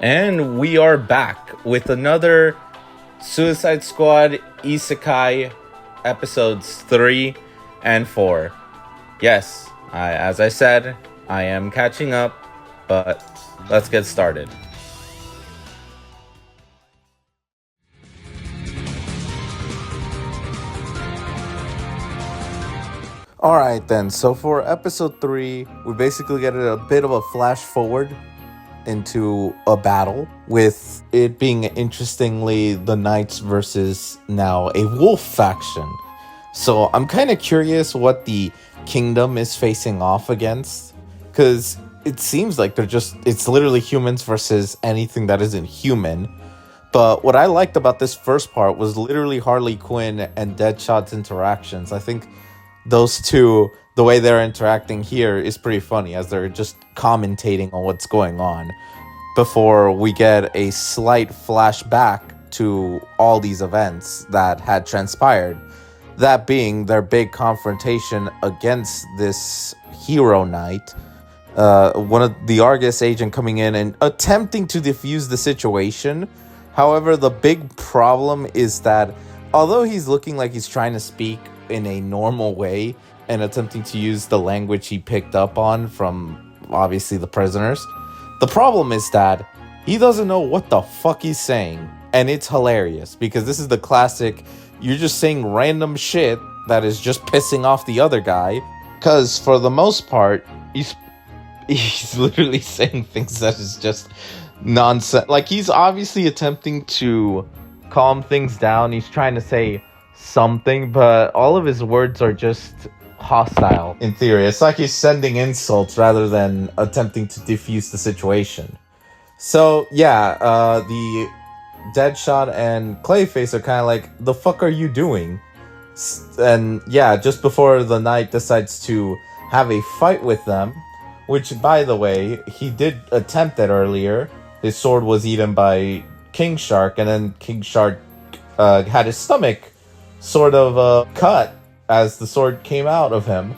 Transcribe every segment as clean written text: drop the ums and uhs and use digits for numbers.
And we are back with another Suicide Squad Isekai episodes 3 and 4. Yes, as I said, I am catching up, but let's get started. Alright then, so for episode 3, we basically get a bit of a flash forward into a battle, with it being interestingly the Knights versus now a wolf faction. So I'm kind of curious what the kingdom is facing off against, because it seems like it's literally humans versus anything that isn't human. But what I liked about this first part was literally Harley Quinn and Deadshot's interactions. I think those two, the way they're interacting here is pretty funny, as they're just commentating on what's going on before we get a slight flashback to all these events that had transpired. That being their big confrontation against this hero knight, one of the Argus agent coming in and attempting to defuse the situation. However, the big problem is that although he's looking like he's trying to speak in a normal way and attempting to use the language he picked up on from obviously the prisoners, the problem is that he doesn't know what the fuck he's saying. And it's hilarious because this is the classic, you're just saying random shit that is just pissing off the other guy, because for the most part he's literally saying things that is just nonsense. Like, he's obviously attempting to calm things down, he's trying to say something, but all of his words are just hostile. In theory, it's like he's sending insults rather than attempting to defuse the situation. So yeah, the Deadshot and Clayface are kind of like, the fuck are you doing? And yeah, just before the knight decides to have a fight with them, which, by the way, he did attempt that earlier. His sword was eaten by King Shark, and then King Shark had his stomach sort of cut as the sword came out of him,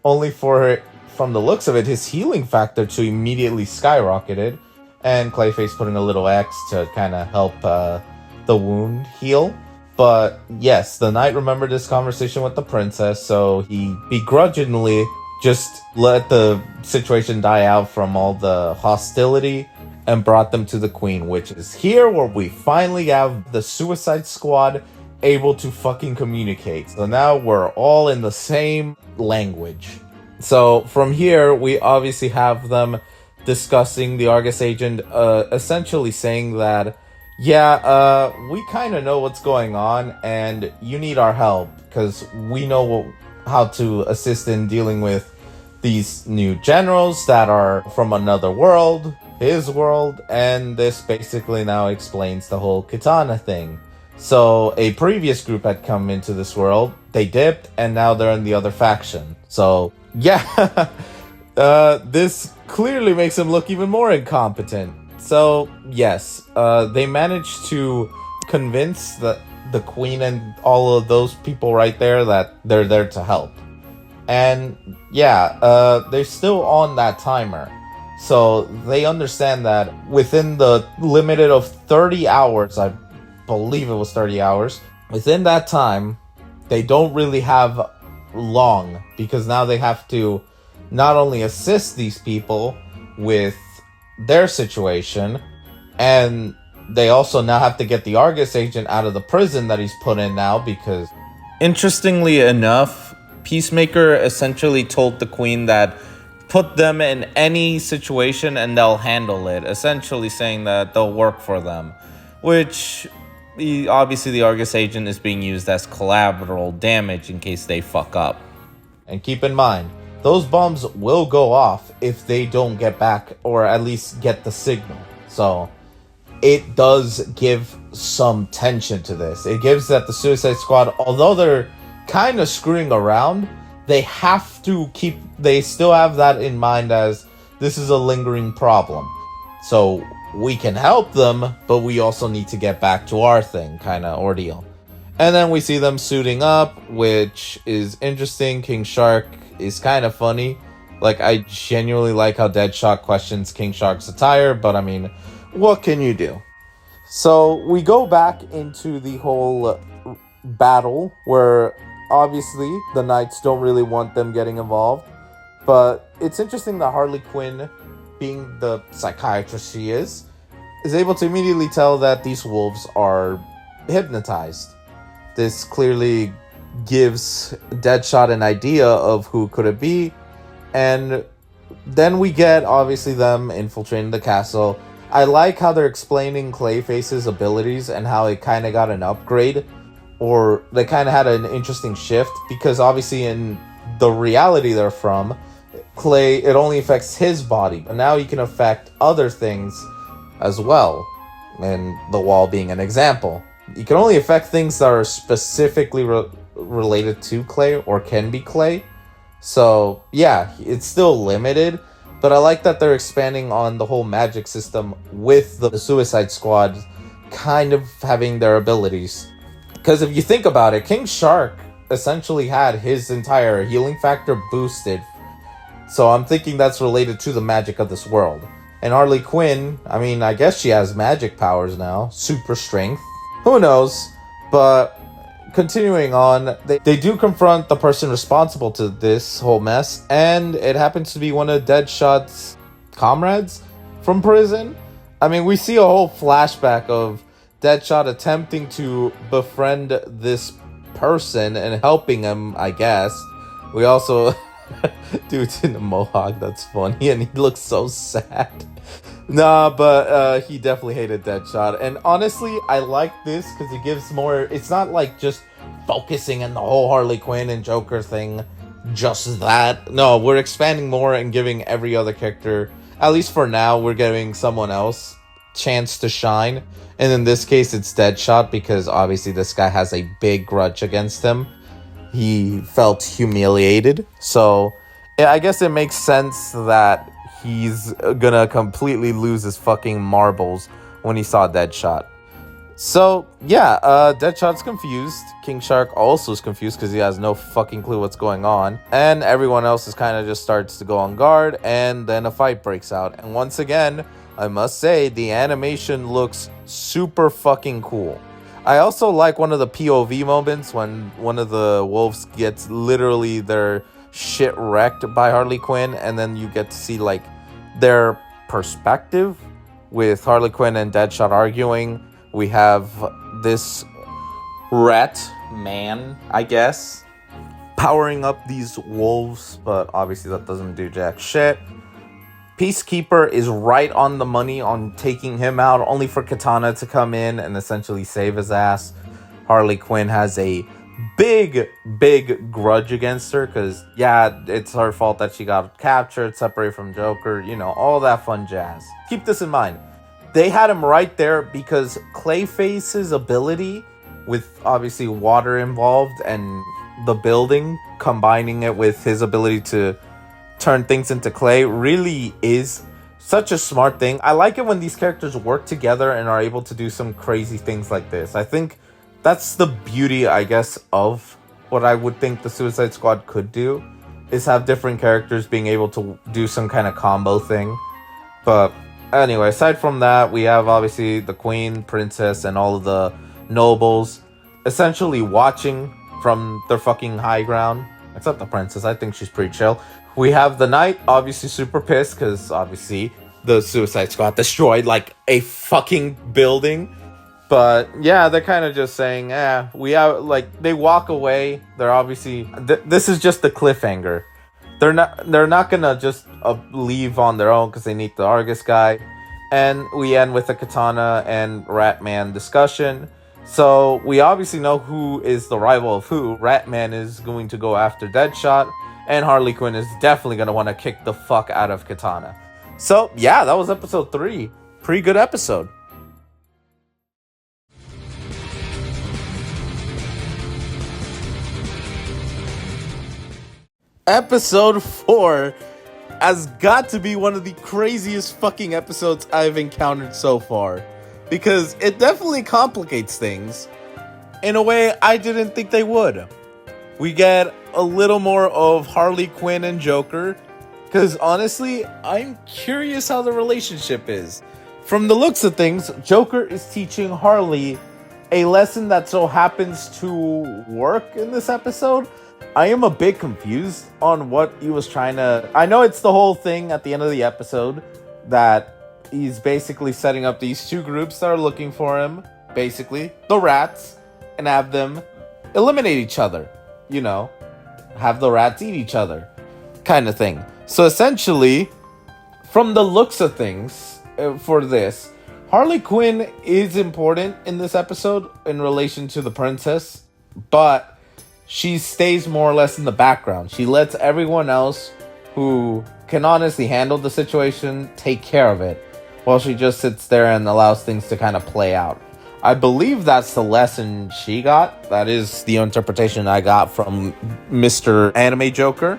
only for, from the looks of it, his healing factor to immediately skyrocketed, and Clayface putting a little X to kind of help the wound heal. But yes, the knight remembered this conversation with the princess, so he begrudgingly just let the situation die out from all the hostility and brought them to the queen, which is here where we finally have the Suicide Squad able to fucking communicate. So now we're all in the same language. So from here, we obviously have them discussing, the Argus agent essentially saying that, yeah, we kind of know what's going on and you need our help because we know how to assist in dealing with these new generals that are from another world, his world, and this basically now explains the whole katana thing. So a previous group had come into this world, they dipped, and now they're in the other faction. So yeah, this clearly makes him look even more incompetent. So yes, they managed to convince the queen and all of those people right there that they're there to help. And yeah, they're still on that timer. So they understand that within the limited of 30 hours, I believe it was 30 hours, within that time, they don't really have long, because now they have to not only assist these people with their situation, and they also now have to get the Argus agent out of the prison that he's put in now, because interestingly enough, Peacemaker essentially told the queen that put them in any situation and they'll handle it, essentially saying that they'll work for them, which obviously the Argus agent is being used as collateral damage in case they fuck up. And keep in mind, those bombs will go off if they don't get back, or at least get the signal. So it does give some tension to this. It gives that the Suicide Squad, although they're kind of screwing around, they still have that in mind as this is a lingering problem. So we can help them, but we also need to get back to our thing kind of ordeal. And then we see them suiting up, which is interesting. King Shark is kind of funny. Like, I genuinely like how Deadshot questions King Shark's attire, but I mean, what can you do? So we go back into the whole battle where obviously the Knights don't really want them getting involved. But it's interesting that Harley Quinn, being the psychiatrist she is able to immediately tell that these wolves are hypnotized. This clearly gives Deadshot an idea of who could it be, and then we get obviously them infiltrating the castle. I like how they're explaining Clayface's abilities and how it kind of got an upgrade, or they kind of had an interesting shift, because obviously in the reality they're from, Clay, it only affects his body, but now he can affect other things as well, and the wall being an example. You can only affect things that are specifically related to Clay or can be Clay. So yeah, it's still limited, but I like that they're expanding on the whole magic system with the Suicide Squad kind of having their abilities. Because if you think about it, King Shark essentially had his entire healing factor boosted. So I'm thinking that's related to the magic of this world. And Harley Quinn, I mean, I guess she has magic powers now. Super strength. Who knows? But continuing on, they do confront the person responsible to this whole mess. And it happens to be one of Deadshot's comrades from prison. I mean, we see a whole flashback of Deadshot attempting to befriend this person and helping him, I guess. We also... Dude's in a mohawk, that's funny, and he looks so sad. Nah, but he definitely hated Deadshot. And honestly, I like this because it gives more... It's not like just focusing on the whole Harley Quinn and Joker thing. Just that. No, we're expanding more and giving every other character, at least for now, we're giving someone else chance to shine. And in this case, it's Deadshot, because obviously this guy has a big grudge against him. He felt humiliated. So I guess it makes sense that he's gonna completely lose his fucking marbles when he saw Deadshot. So yeah, Deadshot's confused. King Shark also is confused because he has no fucking clue what's going on. And everyone else is kind of just starts to go on guard, and then a fight breaks out. And once again, I must say, the animation looks super fucking cool. I also like one of the POV moments when one of the wolves gets literally their shit wrecked by Harley Quinn, and then you get to see like their perspective with Harley Quinn and Deadshot arguing. We have this rat man, I guess, powering up these wolves, but obviously that doesn't do jack shit. Peacekeeper is right on the money on taking him out, only for Katana to come in and essentially save his ass. Harley Quinn has a big grudge against her because, yeah, it's her fault that she got captured, separated from Joker, you know, all that fun jazz. Keep this in mind. They had him right there because Clayface's ability, with obviously water involved and the building, combining it with his ability to turn things into clay, really is such a smart thing. I like it when these characters work together and are able to do some crazy things like this. I think that's the beauty, I guess, of what I would think the Suicide Squad could do, is have different characters being able to do some kind of combo thing. But anyway, aside from that, we have obviously the Queen, Princess, and all of the nobles essentially watching from their fucking high ground. Except the Princess, I think she's pretty chill. We have the Knight, obviously super pissed, because obviously the Suicide Squad destroyed like a fucking building. But yeah, they're kind of just saying, we have, like, they walk away. They're obviously, this is just the cliffhanger. They're not gonna just leave on their own because they need the Argus guy. And we end with a Katana and Ratman discussion. So we obviously know who is the rival of who. Ratman is going to go after Deadshot, and Harley Quinn is definitely going to want to kick the fuck out of Katana. So yeah, that was episode 3. Pretty good episode. Episode 4 has got to be one of the craziest fucking episodes I've encountered so far, because it definitely complicates things in a way I didn't think they would. We get a little more of Harley Quinn and Joker, because honestly, I'm curious how the relationship is. From the looks of things, Joker is teaching Harley a lesson that so happens to work in this episode. I am a bit confused on what he was trying to... I know it's the whole thing at the end of the episode that he's basically setting up these two groups that are looking for him, basically, the rats, and have them eliminate each other, you know, have the rats eat each other, kind of thing. So essentially, from the looks of things, for this, Harley Quinn is important in this episode in relation to the princess, but she stays more or less in the background. She lets everyone else who can honestly handle the situation take care of it, while she just sits there and allows things to kind of play out. I believe that's the lesson she got. That is the interpretation I got from Mr. Anime Joker.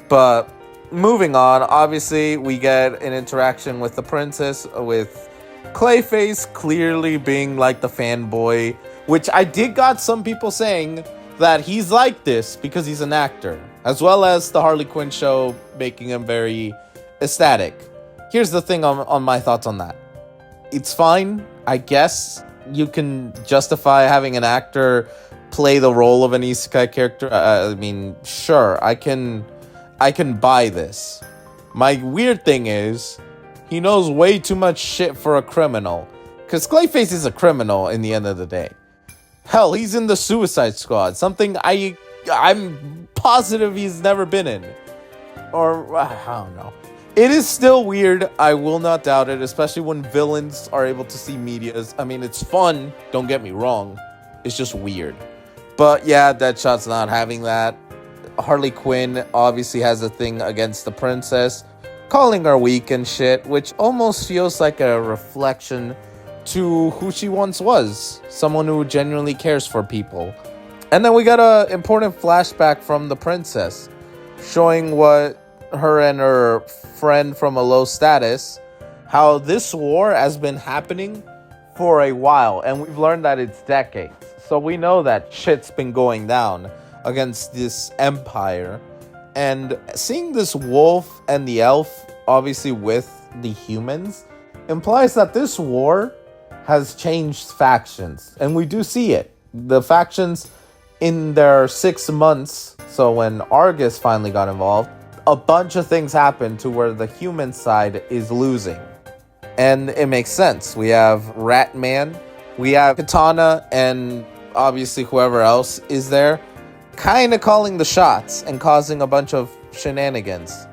But moving on, obviously we get an interaction with the princess, with Clayface clearly being like the fanboy, which I did got some people saying that he's like this because he's an actor, as well as the Harley Quinn show making him very ecstatic. Here's the thing on my thoughts on that. It's fine, I guess. You can justify having an actor play the role of an isekai character. I mean, sure, I can buy this. My weird thing is, he knows way too much shit for a criminal. Because Clayface is a criminal in the end of the day. Hell, he's in the Suicide Squad. Something I'm positive he's never been in. Or, I don't know. It is still weird, I will not doubt it, especially when villains are able to see medias. I mean, it's fun, don't get me wrong. It's just weird. But yeah, Deadshot's not having that. Harley Quinn obviously has a thing against the princess, calling her weak and shit, which almost feels like a reflection to who she once was. Someone who genuinely cares for people. And then we got an important flashback from the princess, showing what her and her friend from a low status, how this war has been happening for a while, and we've learned that it's decades. So we know that shit's been going down against this empire, and seeing this wolf and the elf obviously with the humans implies that this war has changed factions, and we do see it. The factions in their 6 months, so when Argus finally got involved, a bunch of things happen to where the human side is losing. And it makes sense. We have Ratman, we have Katana, and obviously whoever else is there, kind of calling the shots and causing a bunch of shenanigans.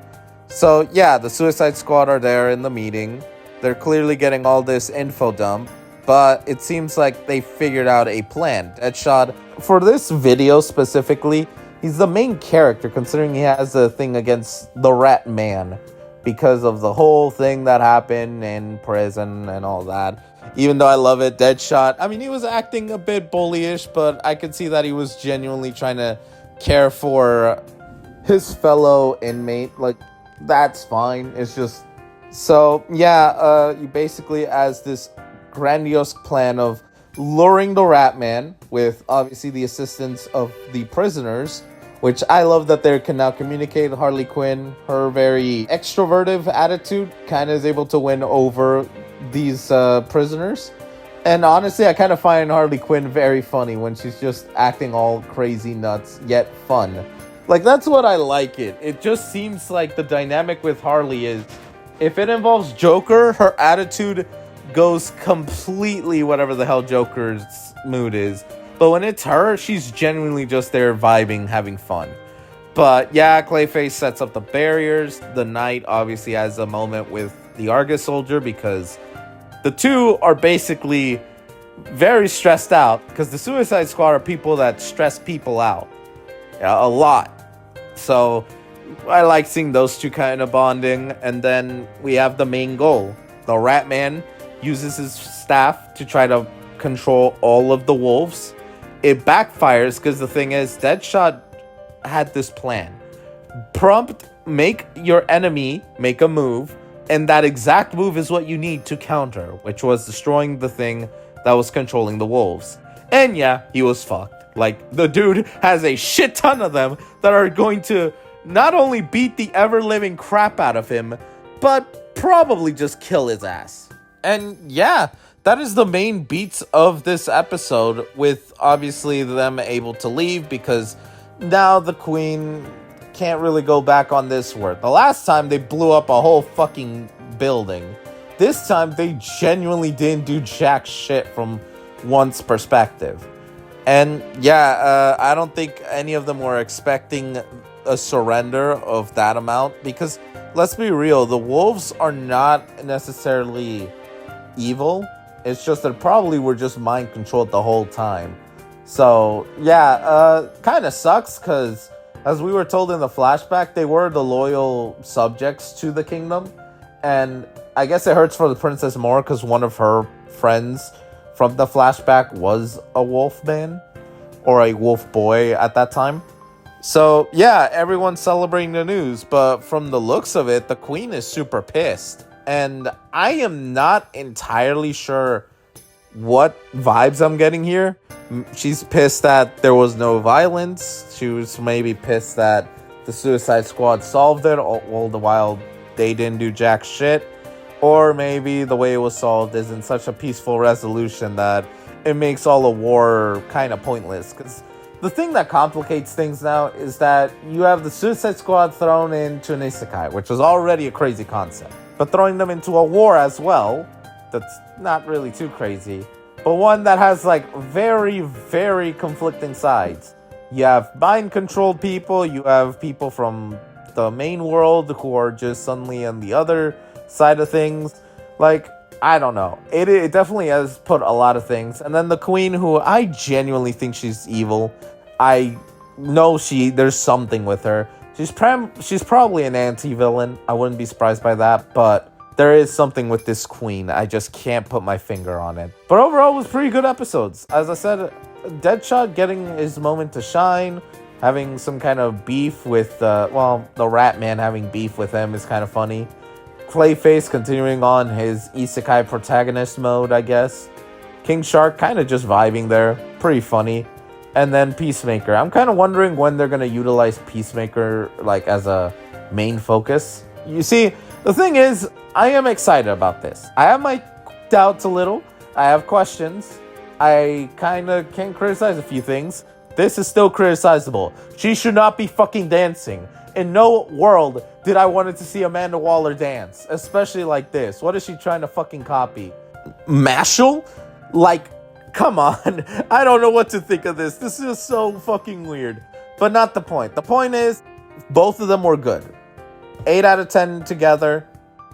So yeah, the Suicide Squad are there in the meeting. They're clearly getting all this info dump, but it seems like they figured out a plan. Deadshot, for this video specifically, he's the main character, considering he has a thing against the Rat Man because of the whole thing that happened in prison and all that. Even though I love it, Deadshot, I mean, he was acting a bit bullyish, but I could see that he was genuinely trying to care for his fellow inmate. Like, that's fine. It's just... So, yeah, you basically, as this grandiose plan of luring the Rat Man with, obviously, the assistance of the prisoners, which I love that they can now communicate. Harley Quinn, her very extroverted attitude, kind of is able to win over these prisoners. And honestly, I kind of find Harley Quinn very funny when she's just acting all crazy nuts, yet fun. Like, that's what I like it. It just seems like the dynamic with Harley is, if it involves Joker, her attitude goes completely whatever the hell Joker's mood is. But when it's her, she's genuinely just there vibing, having fun. But yeah, Clayface sets up the barriers. The Knight obviously has a moment with the Argus soldier because the two are basically very stressed out, because the Suicide Squad are people that stress people out a lot. So I like seeing those two kind of bonding. And then we have the main goal. The Rat Man uses his staff to try to control all of the wolves. It backfires because the thing is, Deadshot had this plan. Prompt, make your enemy make a move, and that exact move is what you need to counter, which was destroying the thing that was controlling the wolves. And yeah, he was fucked. Like, the dude has a shit ton of them that are going to not only beat the ever-living crap out of him, but probably just kill his ass. And yeah, that is the main beats of this episode, with obviously them able to leave because now the queen can't really go back on this work. The last time they blew up a whole fucking building. This time they genuinely didn't do jack shit from one's perspective. And yeah, I don't think any of them were expecting a surrender of that amount because let's be real, the wolves are not necessarily evil. It's just that probably were just mind controlled the whole time. So yeah, kind of sucks because as we were told in the flashback, they were the loyal subjects to the kingdom. And I guess it hurts for the princess more because one of her friends from the flashback was a wolf man or a wolf boy at that time. So yeah, everyone's celebrating the news, but from the looks of it, the queen is super pissed. And I am not entirely sure what vibes I'm getting here. She's pissed that there was no violence. She was maybe pissed that the Suicide Squad solved it all the while they didn't do jack shit. Or maybe the way it was solved is in such a peaceful resolution that it makes all the war kind of pointless. Because the thing that complicates things now is that you have the Suicide Squad thrown into an Isekai, which is already a crazy concept. But throwing them into a war as well, that's not really too crazy. But one that has like very, very conflicting sides. You have mind-controlled people, you have people from the main world who are just suddenly on the other side of things. Like, I don't know. It definitely has put a lot of things. And then the queen, who I genuinely think she's evil. I know there's something with her. She's probably an anti-villain. I wouldn't be surprised by that, but there is something with this queen. I just can't put my finger on it. But overall, it was pretty good episodes. As I said, Deadshot getting his moment to shine, having some kind of beef with, the Rat Man having beef with him is kind of funny. Clayface continuing on his Isekai protagonist mode, I guess. King Shark kind of just vibing there. Pretty funny. And then Peacemaker. I'm kind of wondering when they're going to utilize Peacemaker like as a main focus. You see, the thing is, I am excited about this. I have my doubts a little. I have questions. I kind of can criticize a few things. This is still criticizable. She should not be fucking dancing. In no world did I wanted to see Amanda Waller dance, especially like this. What is she trying to fucking copy? Mashal? Like, come on. I don't know what to think of this. This is so fucking weird. But not the point. The point is, both of them were good. 8 out of 10 together.